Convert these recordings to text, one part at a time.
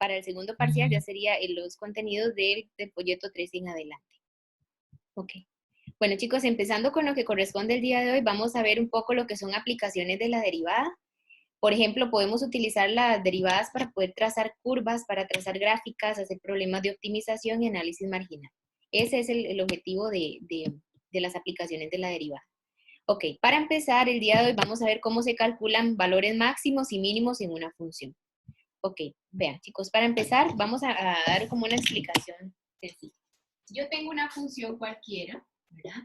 para el segundo parcial ya sería los contenidos del folleto 3 en adelante. Ok. Bueno, chicos, empezando con lo que corresponde el día de hoy, vamos a ver un poco lo que son aplicaciones de la derivada. Por ejemplo, podemos utilizar las derivadas para poder trazar curvas, para trazar gráficas, hacer problemas de optimización y análisis marginal. Ese es el objetivo de las aplicaciones de la derivada. Ok, para empezar, el día de hoy vamos a ver cómo se calculan valores máximos y mínimos en una función. Ok, vean, chicos, para empezar, vamos a dar como una explicación sencilla. Si yo tengo una función cualquiera, ¿verdad?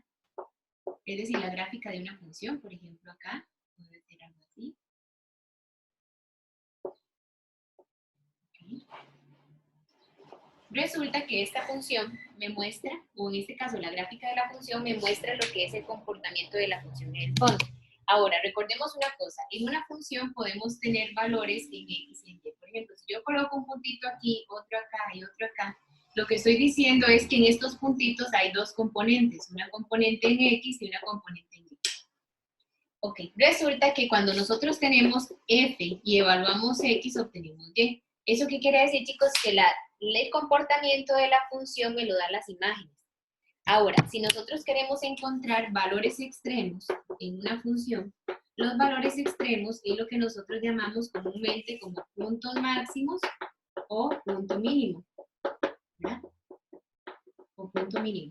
Es decir, la gráfica de una función, por ejemplo, acá, puede ser algo así. Okay. Resulta que esta función me muestra, o en este caso la gráfica de la función me muestra lo que es el comportamiento de la función en el fondo. Ahora, recordemos una cosa, en una función podemos tener valores en X y en Y. Por ejemplo, si yo coloco un puntito aquí, otro acá y otro acá, lo que estoy diciendo es que en estos puntitos hay dos componentes, una componente en X y una componente en Y. Ok, resulta que cuando nosotros tenemos F y evaluamos X, obtenemos Y. ¿Eso qué quiere decir, chicos? Que el comportamiento de la función me lo dan las imágenes. Ahora, si nosotros queremos encontrar valores extremos en una función, los valores extremos es lo que nosotros llamamos comúnmente como puntos máximos o punto mínimo, ¿verdad? O punto mínimo.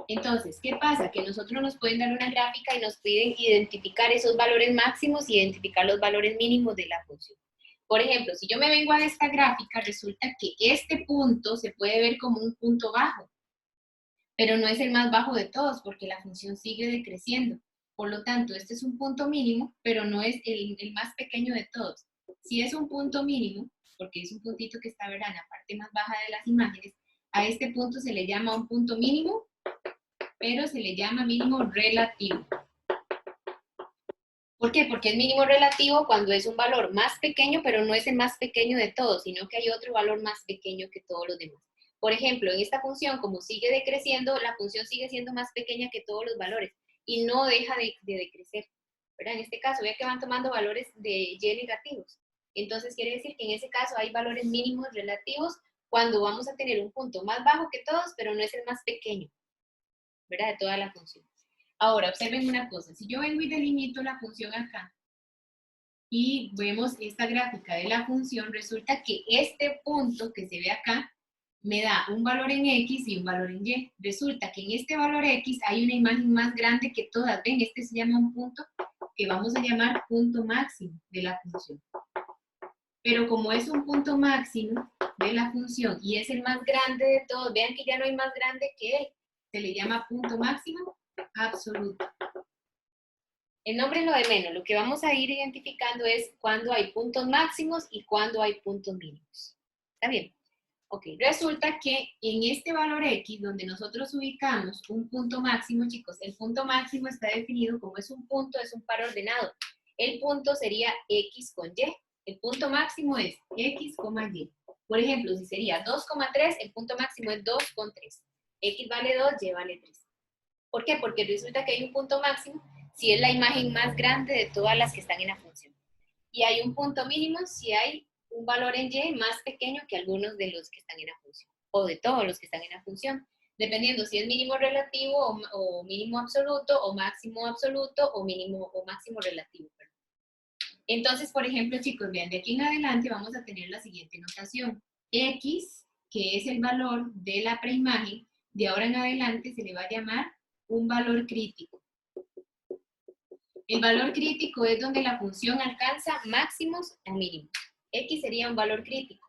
Entonces, ¿qué pasa? Que nosotros nos pueden dar una gráfica y nos piden identificar esos valores máximos y identificar los valores mínimos de la función. Por ejemplo, si yo me vengo a esta gráfica, resulta que este punto se puede ver como un punto bajo, pero no es el más bajo de todos porque la función sigue decreciendo. Por lo tanto, este es un punto mínimo, pero no es el más pequeño de todos. Si es un punto mínimo, porque es un puntito que está, ¿verdad?, en la parte más baja de las imágenes, a este punto se le llama un punto mínimo, pero se le llama mínimo relativo. ¿Por qué? Porque es mínimo relativo cuando es un valor más pequeño, pero no es el más pequeño de todos, sino que hay otro valor más pequeño que todos los demás. Por ejemplo, en esta función, como sigue decreciendo, la función sigue siendo más pequeña que todos los valores y no deja de decrecer, ¿verdad? En este caso, vea que van tomando valores de y negativos. Entonces, quiere decir que en ese caso hay valores mínimos relativos cuando vamos a tener un punto más bajo que todos, pero no es el más pequeño, ¿verdad? De toda la función. Ahora, observen una cosa. Si yo vengo y delimito la función acá y vemos esta gráfica de la función, resulta que este punto que se ve acá me da un valor en X y un valor en Y. Resulta que en este valor X hay una imagen más grande que todas. Ven, este se llama un punto que vamos a llamar punto máximo de la función. Pero como es un punto máximo de la función y es el más grande de todos, vean que ya no hay más grande que él. Se le llama punto máximo absoluto. El nombre es lo de menos. Lo que vamos a ir identificando es cuando hay puntos máximos y cuando hay puntos mínimos. ¿Está bien? Ok, resulta que en este valor X, donde nosotros ubicamos un punto máximo, chicos, el punto máximo está definido como es un punto, es un par ordenado. El punto sería X con Y. El punto máximo es X, Y. Por ejemplo, si sería 2,3, el punto máximo es 2,3. X vale 2, Y vale 3. ¿Por qué? Porque resulta que hay un punto máximo si es la imagen más grande de todas las que están en la función. Y hay un punto mínimo si hay un valor en Y más pequeño que algunos de los que están en la función, o de todos los que están en la función, dependiendo si es mínimo relativo o mínimo absoluto, o máximo absoluto, o mínimo o máximo relativo. Perdón. Entonces, por ejemplo, chicos, vean, de aquí en adelante vamos a tener la siguiente notación. X, que es el valor de la preimagen, de ahora en adelante se le va a llamar un valor crítico. El valor crítico es donde la función alcanza máximos o mínimos. X sería un valor crítico.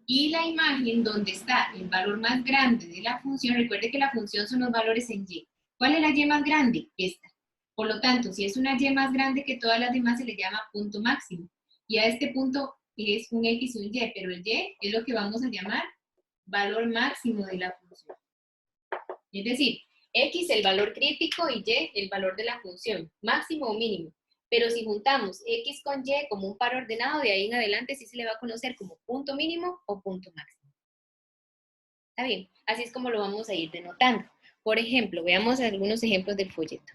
Y la imagen donde está el valor más grande de la función, recuerde que la función son los valores en Y. ¿Cuál es la Y más grande? Esta. Por lo tanto, si es una Y más grande que todas las demás, se le llama punto máximo. Y a este punto es un X y un Y, pero el Y es lo que vamos a llamar valor máximo de la función. Es decir, X el valor crítico y Y el valor de la función, máximo o mínimo. Pero si juntamos X con Y como un par ordenado, de ahí en adelante sí se le va a conocer como punto mínimo o punto máximo. ¿Está bien? Así es como lo vamos a ir denotando. Por ejemplo, veamos algunos ejemplos del folleto.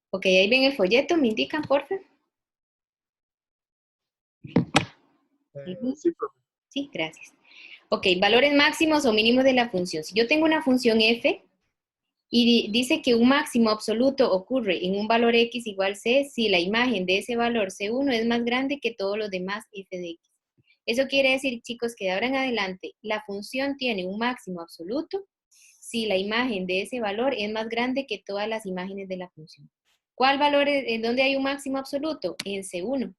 Ok, ahí ven el folleto, ¿me indican, por favor? Sí, profe. Sí, gracias. Ok, valores máximos o mínimos de la función. Si yo tengo una función f y dice que un máximo absoluto ocurre en un valor x igual c si la imagen de ese valor c1 es más grande que todos los demás f de x. Eso quiere decir, chicos, que de ahora en adelante la función tiene un máximo absoluto si la imagen de ese valor es más grande que todas las imágenes de la función. ¿Cuál valor es, en dónde hay un máximo absoluto? En C1.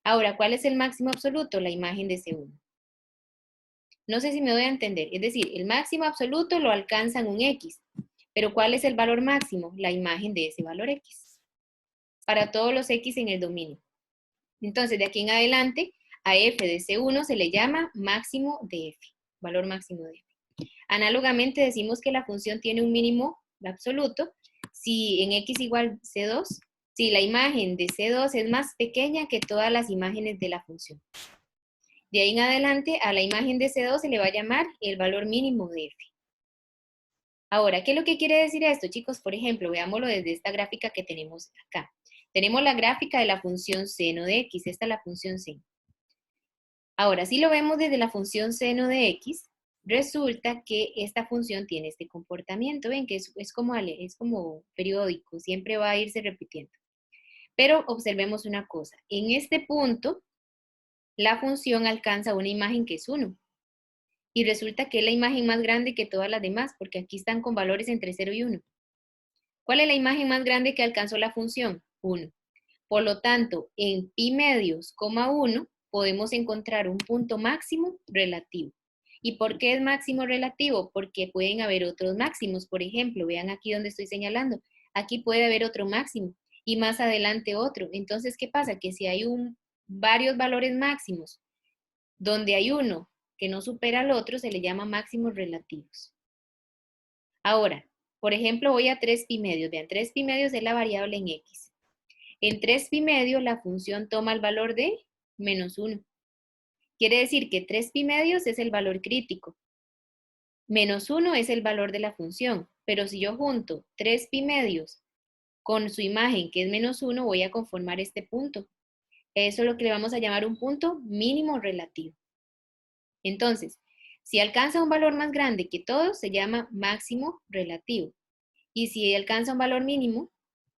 Ahora, ¿cuál es el máximo absoluto? La imagen de C1. No sé si me doy a entender. Es decir, el máximo absoluto lo alcanzan un X. Pero ¿cuál es el valor máximo? La imagen de ese valor X. Para todos los X en el dominio. Entonces, de aquí en adelante, a f de C1 se le llama máximo de f. Valor máximo de f. Análogamente decimos que la función tiene un mínimo absoluto si en x igual c2, si la imagen de c2 es más pequeña que todas las imágenes de la función. De ahí en adelante a la imagen de c2 se le va a llamar el valor mínimo de f. Ahora, ¿qué es lo que quiere decir esto, chicos? Por ejemplo, veámoslo desde esta gráfica que tenemos acá. Tenemos la gráfica de la función seno de x, esta es la función seno. Ahora, si lo vemos desde la función seno de x, resulta que esta función tiene este comportamiento. Ven que es como periódico, siempre va a irse repitiendo. Pero observemos una cosa. En este punto, la función alcanza una imagen que es 1. Y resulta que es la imagen más grande que todas las demás, porque aquí están con valores entre 0 y 1. ¿Cuál es la imagen más grande que alcanzó la función? 1. Por lo tanto, en pi medios, 1, podemos encontrar un punto máximo relativo. ¿Y por qué es máximo relativo? Porque pueden haber otros máximos. Por ejemplo, vean aquí donde estoy señalando. Aquí puede haber otro máximo y más adelante otro. Entonces, ¿qué pasa? Que si hay varios valores máximos donde hay uno que no supera al otro, se le llama máximos relativos. Ahora, por ejemplo, voy a 3 pi medios. Vean, 3 pi medios es la variable en x. En 3 pi medios la función toma el valor de menos 1. Quiere decir que 3 pi medios es el valor crítico. Menos 1 es el valor de la función. Pero si yo junto 3 pi medios con su imagen, que es menos 1, voy a conformar este punto. Eso es lo que le vamos a llamar un punto mínimo relativo. Entonces, si alcanza un valor más grande que todo, se llama máximo relativo. Y si alcanza un valor mínimo,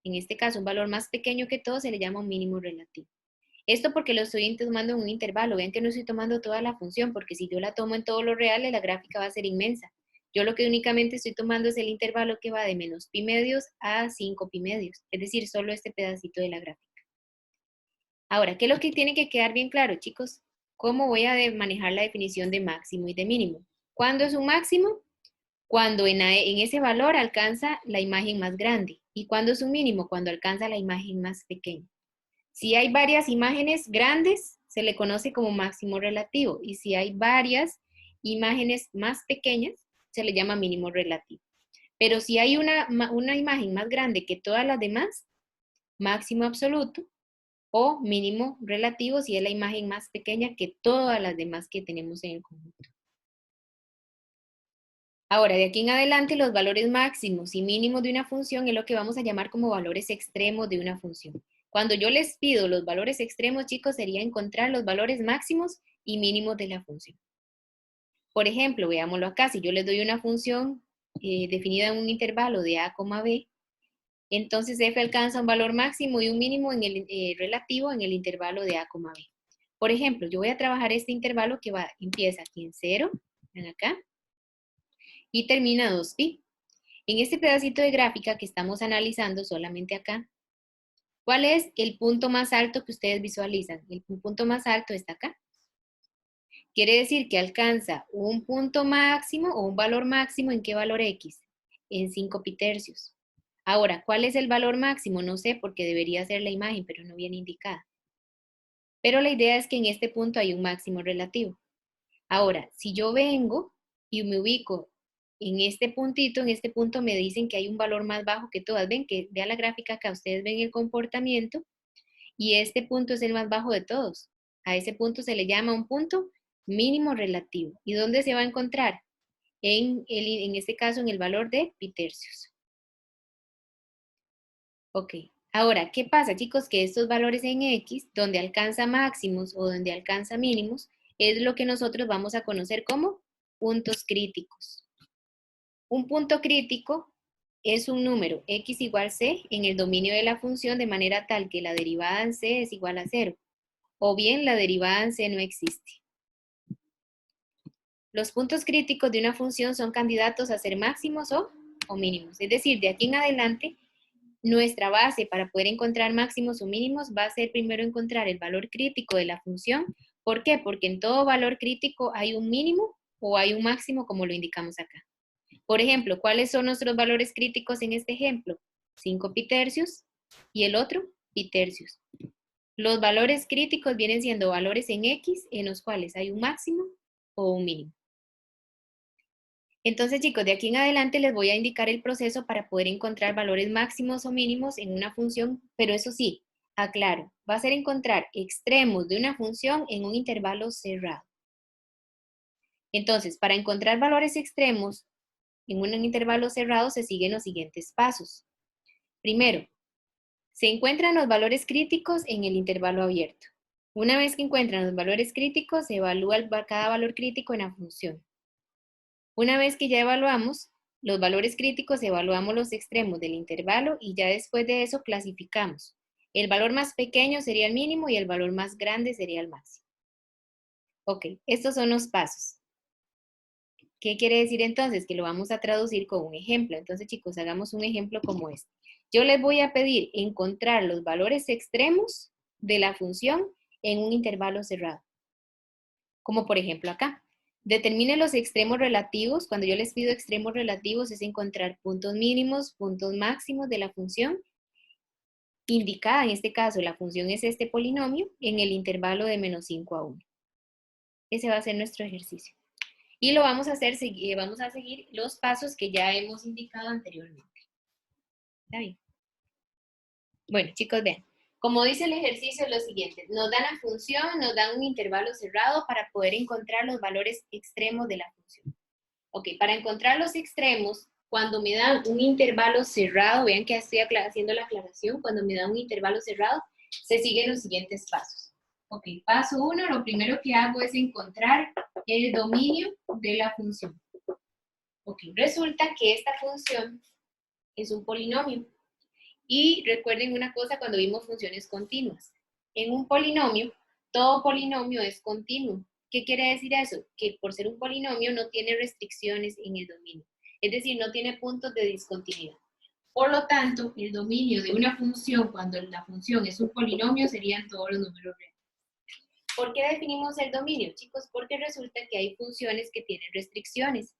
en este caso un valor más pequeño que todo, se le llama un mínimo relativo. Esto porque lo estoy tomando en un intervalo. Vean que no estoy tomando toda la función, porque si yo la tomo en todos los reales, la gráfica va a ser inmensa. Yo lo que únicamente estoy tomando es el intervalo que va de menos pi medios a 5 pi medios, es decir, solo este pedacito de la gráfica. Ahora, ¿qué es lo que tiene que quedar bien claro, chicos? ¿Cómo voy a manejar la definición de máximo y de mínimo? ¿Cuándo es un máximo? Cuando en ese valor alcanza la imagen más grande. ¿Y cuándo es un mínimo? Cuando alcanza la imagen más pequeña. Si hay varias imágenes grandes, se le conoce como máximo relativo. Y si hay varias imágenes más pequeñas, se le llama mínimo relativo. Pero si hay una imagen más grande que todas las demás, máximo absoluto o mínimo relativo si es la imagen más pequeña que todas las demás que tenemos en el conjunto. Ahora, de aquí en adelante, los valores máximos y mínimos de una función es lo que vamos a llamar como valores extremos de una función. Cuando yo les pido los valores extremos, chicos, sería encontrar los valores máximos y mínimos de la función. Por ejemplo, veámoslo acá, si yo les doy una función definida en un intervalo de a, b, entonces f alcanza un valor máximo y un mínimo en el relativo en el intervalo de a, b. Por ejemplo, yo voy a trabajar este intervalo que empieza aquí en 0, ven acá, y termina 2pi. En este pedacito de gráfica que estamos analizando solamente acá, ¿cuál es el punto más alto que ustedes visualizan? El punto más alto está acá. Quiere decir que alcanza un punto máximo o un valor máximo ¿en qué valor x? En 5 pi tercios. Ahora, ¿cuál es el valor máximo? No sé porque debería ser la imagen, pero no viene indicada. Pero la idea es que en este punto hay un máximo relativo. Ahora, si yo vengo y me ubico en este puntito, en este punto me dicen que hay un valor más bajo que todas. Ven que vean la gráfica acá, ustedes ven el comportamiento y este punto es el más bajo de todos. A ese punto se le llama un punto mínimo relativo. ¿Y dónde se va a encontrar? En este caso, en el valor de pi tercios. Ok, Ahora, ¿qué pasa, chicos? Que estos valores en X, donde alcanza máximos o donde alcanza mínimos, es lo que nosotros vamos a conocer como puntos críticos. Un punto crítico es un número x igual c en el dominio de la función de manera tal que la derivada en c es igual a 0, o bien la derivada en c no existe. Los puntos críticos de una función son candidatos a ser máximos o mínimos. Es decir, de aquí en adelante, nuestra base para poder encontrar máximos o mínimos va a ser primero encontrar el valor crítico de la función. ¿Por qué? Porque en todo valor crítico hay un mínimo o hay un máximo, como lo indicamos acá. Por ejemplo, ¿cuáles son nuestros valores críticos en este ejemplo? 5 pitercios y el otro pitercios. Los valores críticos vienen siendo valores en X en los cuales hay un máximo o un mínimo. Entonces, chicos, de aquí en adelante les voy a indicar el proceso para poder encontrar valores máximos o mínimos en una función, pero eso sí, aclaro, va a ser encontrar extremos de una función en un intervalo cerrado. Entonces, para encontrar valores extremos en un intervalo cerrado se siguen los siguientes pasos. Primero, se encuentran los valores críticos en el intervalo abierto. Una vez que encuentran los valores críticos, se evalúa cada valor crítico en la función. Una vez que ya evaluamos los valores críticos, evaluamos los extremos del intervalo y ya después de eso clasificamos. El valor más pequeño sería el mínimo y el valor más grande sería el máximo. Ok, estos son los pasos. ¿Qué quiere decir entonces? Que lo vamos a traducir con un ejemplo. Entonces, chicos, hagamos un ejemplo como este. Yo les voy a pedir encontrar los valores extremos de la función en un intervalo cerrado. Como por ejemplo acá. Determine los extremos relativos. Cuando yo les pido extremos relativos es encontrar puntos mínimos, puntos máximos de la función indicada. En este caso, la función es este polinomio en el intervalo de menos 5 a 1. Ese va a ser nuestro ejercicio. Y lo vamos a hacer, vamos a seguir los pasos que ya hemos indicado anteriormente. ¿Está bien? Bueno, chicos, vean. Como dice el ejercicio, es lo siguiente. Nos dan la función, nos dan un intervalo cerrado para poder encontrar los valores extremos de la función. Ok, para encontrar los extremos, cuando me dan un intervalo cerrado, vean que estoy haciendo la aclaración, cuando me dan un intervalo cerrado, se siguen los siguientes pasos. Ok, paso 1, lo primero que hago es encontrar el dominio de la función. Ok, resulta que esta función es un polinomio. Y recuerden una cosa cuando vimos funciones continuas. En un polinomio, todo polinomio es continuo. ¿Qué quiere decir eso? Que por ser un polinomio no tiene restricciones en el dominio. Es decir, no tiene puntos de discontinuidad. Por lo tanto, el dominio de una función, cuando la función es un polinomio, serían todos los números reales. ¿Por qué definimos el dominio, chicos? Porque resulta que hay funciones que tienen restricciones.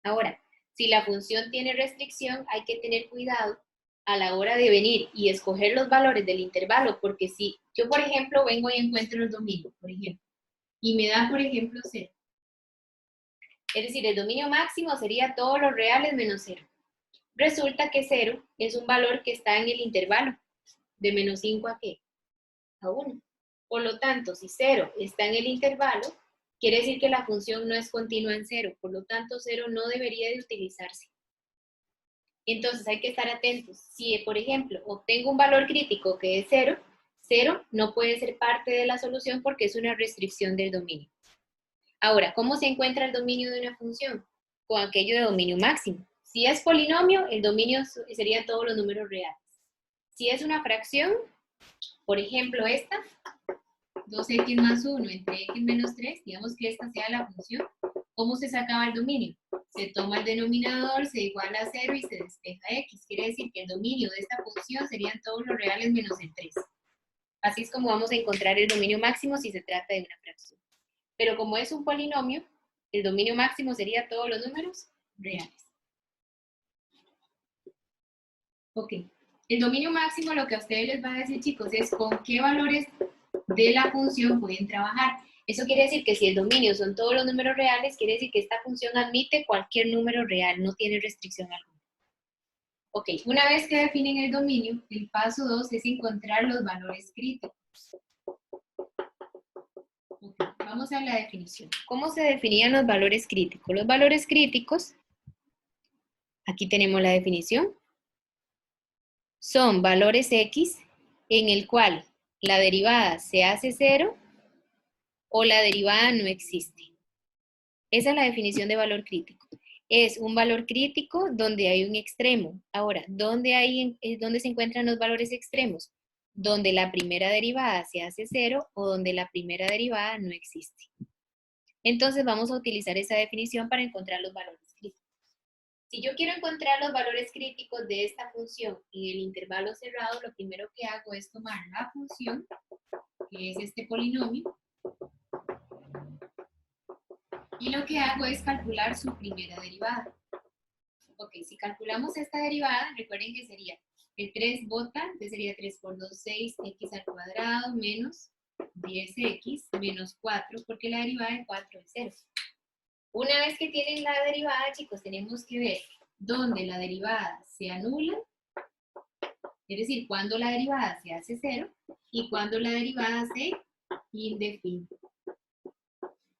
Ahora, si la función tiene restricción, hay que tener cuidado a la hora de venir y escoger los valores del intervalo, porque si yo, por ejemplo, vengo y encuentro el dominio, por ejemplo, y me da, por ejemplo, 0. Es decir, el dominio máximo sería todos los reales menos 0. Resulta que 0 es un valor que está en el intervalo, de menos 5 a ¿qué? A 1. Por lo tanto, si 0 está en el intervalo, quiere decir que la función no es continua en 0, por lo tanto 0 no debería de utilizarse. Entonces hay que estar atentos. Si, por ejemplo, obtengo un valor crítico que es 0, 0 no puede ser parte de la solución porque es una restricción del dominio. Ahora, ¿cómo se encuentra el dominio de una función? Con aquello de dominio máximo. Si es polinomio, el dominio serían todos los números reales. Si es una fracción, por ejemplo esta, 2x más 1 entre x menos 3, digamos que esta sea la función, ¿cómo se sacaba el dominio? Se toma el denominador, se iguala a 0 y se despeja x. Quiere decir que el dominio de esta función serían todos los reales menos el 3. Así es como vamos a encontrar el dominio máximo si se trata de una fracción. Pero como es un polinomio, el dominio máximo sería todos los números reales. Ok. El dominio máximo lo que a ustedes les va a decir, chicos, es con qué valores de la función pueden trabajar. Eso quiere decir que si el dominio son todos los números reales, quiere decir que esta función admite cualquier número real, no tiene restricción alguna. Ok, una vez que definen el dominio, el paso 2 es encontrar los valores críticos. Okay, vamos a la definición. ¿Cómo se definían los valores críticos? Los valores críticos, aquí tenemos la definición, son valores X en el cual la derivada se hace cero o la derivada no existe. Esa es la definición de valor crítico. Es un valor crítico donde hay un extremo. Ahora, ¿dónde se encuentran los valores extremos? Donde la primera derivada se hace cero o donde la primera derivada no existe. Entonces vamos a utilizar esa definición para encontrar los valores críticos. Si yo quiero encontrar los valores críticos de esta función en el intervalo cerrado, lo primero que hago es tomar la función, que es este polinomio, y lo que hago es calcular su primera derivada. Ok, si calculamos esta derivada, recuerden que sería el 3 bota, entonces sería 3 por 2, 6, x al cuadrado menos 10x menos 4, porque la derivada de 4 es 0. Una vez que tienen la derivada, chicos, tenemos que ver dónde la derivada se anula, es decir, cuando la derivada se hace 0 y cuando la derivada se indefine.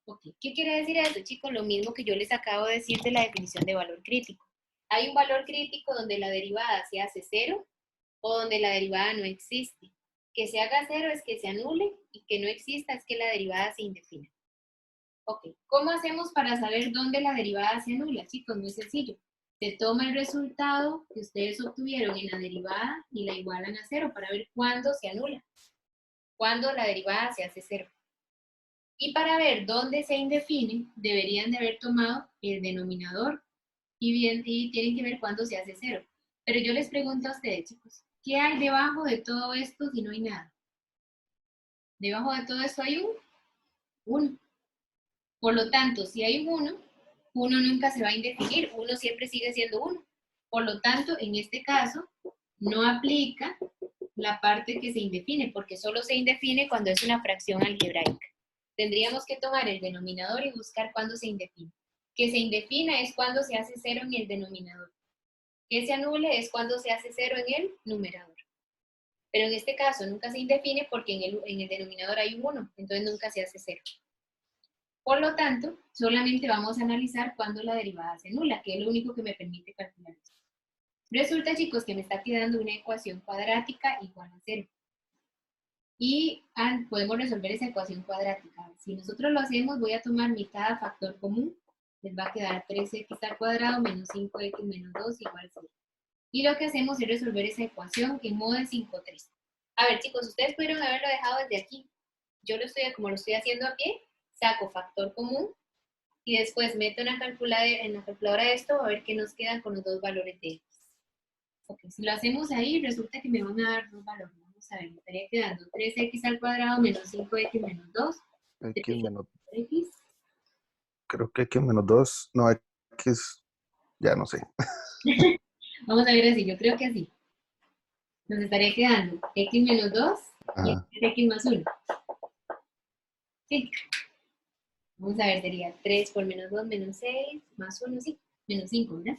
Okay. ¿Qué quiere decir eso, chicos? Lo mismo que yo les acabo de decir de la definición de valor crítico. Hay un valor crítico donde la derivada se hace 0 o donde la derivada no existe. Que se haga 0 es que se anule y que no exista es que la derivada se indefina. Ok, ¿cómo hacemos para saber dónde la derivada se anula? Chicos, muy sencillo. Se toma el resultado que ustedes obtuvieron en la derivada y la igualan a 0 para ver cuándo se anula, cuándo la derivada se hace 0. Y para ver dónde se indefine, deberían de haber tomado el denominador y tienen que ver cuándo se hace 0. Pero yo les pregunto a ustedes, chicos, ¿qué hay debajo de todo esto si no hay nada? Debajo de todo esto hay un 1. Por lo tanto, si hay un 1 nunca se va a indefinir, 1 siempre sigue siendo 1. Por lo tanto, en este caso, no aplica la parte que se indefine, porque solo se indefine cuando es una fracción algebraica. Tendríamos que tomar el denominador y buscar cuándo se indefine. Que se indefina es cuando se hace 0 en el denominador. Que se anule es cuando se hace 0 en el numerador. Pero en este caso nunca se indefine porque en el denominador hay un 1, entonces nunca se hace 0. Por lo tanto, solamente vamos a analizar cuándo la derivada se anula, que es lo único que me permite calcular esto. Resulta, chicos, que me está quedando una ecuación cuadrática igual a 0. Y podemos resolver esa ecuación cuadrática. Si nosotros lo hacemos, voy a tomar mitad a factor común. Les va a quedar 3x al cuadrado menos 5x menos 2 igual a 0. Y lo que hacemos es resolver esa ecuación en modo de 5-3. A ver, chicos, ustedes pudieron haberlo dejado desde aquí. Yo como lo estoy haciendo a pie, saco factor común y después meto en la calculadora esto a ver qué nos quedan con los dos valores de x. Ok, si lo hacemos ahí, resulta que me van a dar dos valores. Vamos a ver, me estaría quedando 3x al cuadrado menos 5x menos 2. X menos, X. creo que X menos 2, no, X, ya no sé. Vamos a ver así, yo creo que así. Nos estaría quedando x menos 2 Ajá. y x más 1. Sí. Vamos a ver, sería 3 por menos 2, menos 6, más 1, sí, menos 5, ¿verdad?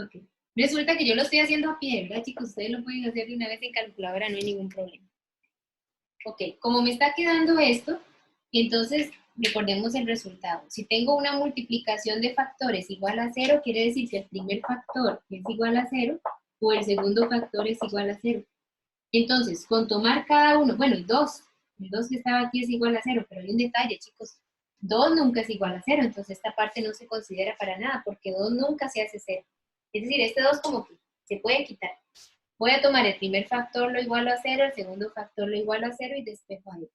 Ok. Resulta que yo lo estoy haciendo a pie, ¿verdad, chicos? Ustedes lo pueden hacer de una vez en calculadora, no hay ningún problema. Ok, como me está quedando esto, entonces recordemos el resultado. Si tengo una multiplicación de factores igual a 0, quiere decir que el primer factor es igual a 0 o el segundo factor es igual a 0. Entonces, con tomar cada uno, bueno, el 2 que estaba aquí es igual a 0, pero hay un detalle, chicos. 2 nunca es igual a 0, entonces esta parte no se considera para nada, porque 2 nunca se hace 0. Es decir, este 2 como que se puede quitar. Voy a tomar el primer factor lo igual a 0, el segundo factor lo igual a 0 y despejo a x.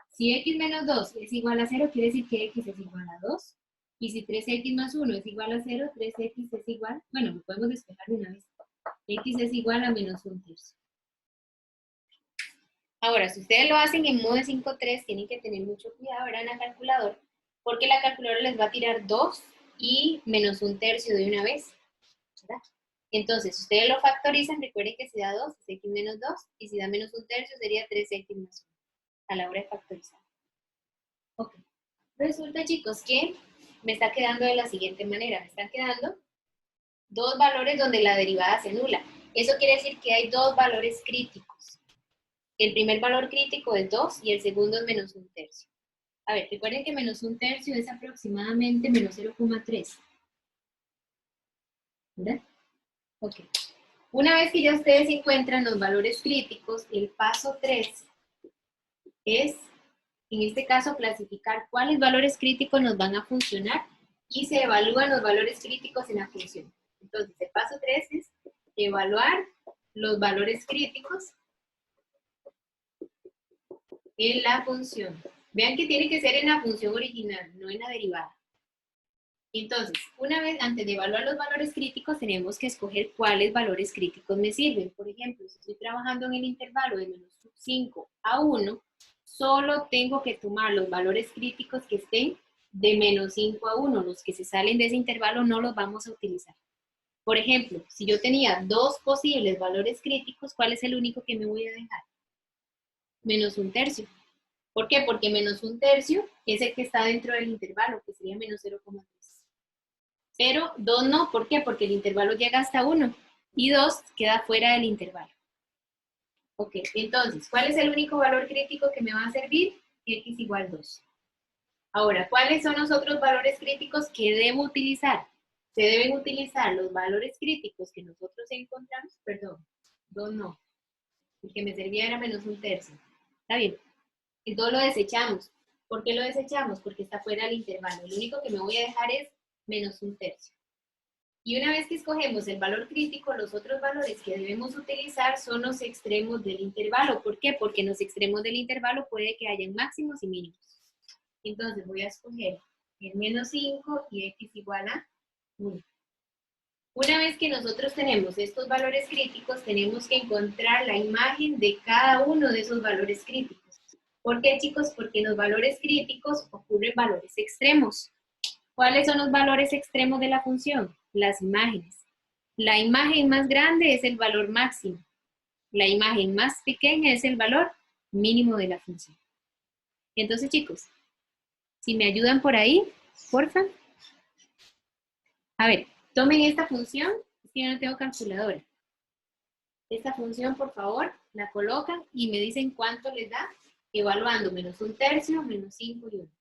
Si x menos 2 es igual a 0, quiere decir que x es igual a 2. Y si 3x más 1 es igual a 0, 3x es igual, bueno, lo podemos despejar de una vez. X es igual a menos 1/3. Ahora, si ustedes lo hacen en modo de 5-3, tienen que tener mucho cuidado, ¿verdad? En la calculadora, porque la calculadora les va a tirar 2 y menos 1/3 de una vez, ¿verdad? Entonces, si ustedes lo factorizan, recuerden que si da 2 es x menos 2, y si da menos 1/3 sería 3x más 1, a la hora de factorizar. Ok. Resulta, chicos, que me está quedando de la siguiente manera. Me están quedando dos valores donde la derivada se anula. Eso quiere decir que hay dos valores críticos. El primer valor crítico es 2 y el segundo es menos 1/3. A ver, recuerden que menos 1/3 es aproximadamente menos 0,3. ¿Verdad? Ok. Una vez que ya ustedes encuentran los valores críticos, el paso 3 es, en este caso, clasificar cuáles valores críticos nos van a funcionar y se evalúan los valores críticos en la función. Entonces, el paso 3 es evaluar los valores críticos en la función. Vean que tiene que ser en la función original, no en la derivada. Entonces, una vez, antes de evaluar los valores críticos, tenemos que escoger cuáles valores críticos me sirven. Por ejemplo, si estoy trabajando en el intervalo de menos 5 a 1, solo tengo que tomar los valores críticos que estén de menos 5 a 1. Los que se salen de ese intervalo no los vamos a utilizar. Por ejemplo, si yo tenía dos posibles valores críticos, ¿cuál es el único que me voy a dejar? Menos 1/3. ¿Por qué? Porque menos 1/3 es el que está dentro del intervalo, que sería menos 0,3. Pero 2 no, ¿por qué? Porque el intervalo llega hasta 1 y 2 queda fuera del intervalo. Ok, entonces, ¿cuál es el único valor crítico que me va a servir? X igual 2. Ahora, ¿cuáles son los otros valores críticos que debo utilizar? Se deben utilizar los valores críticos que nosotros encontramos, perdón, 2 no, el que me servía era menos 1/3. Está bien, y todo lo desechamos. ¿Por qué lo desechamos? Porque está fuera del intervalo. Lo único que me voy a dejar es menos 1/3. Y una vez que escogemos el valor crítico, los otros valores que debemos utilizar son los extremos del intervalo. ¿Por qué? Porque en los extremos del intervalo puede que hayan máximos y mínimos. Entonces voy a escoger el menos 5 y x igual a 1. Una vez que nosotros tenemos estos valores críticos, tenemos que encontrar la imagen de cada uno de esos valores críticos. ¿Por qué, chicos? Porque en los valores críticos ocurren valores extremos. ¿Cuáles son los valores extremos de la función? Las imágenes. La imagen más grande es el valor máximo. La imagen más pequeña es el valor mínimo de la función. Entonces, chicos, si me ayudan por ahí, porfa. A ver, tomen esta función, es que yo no tengo calculadora. Esta función, por favor, la colocan y me dicen cuánto les da, evaluando menos 1/3, menos 5 y 1.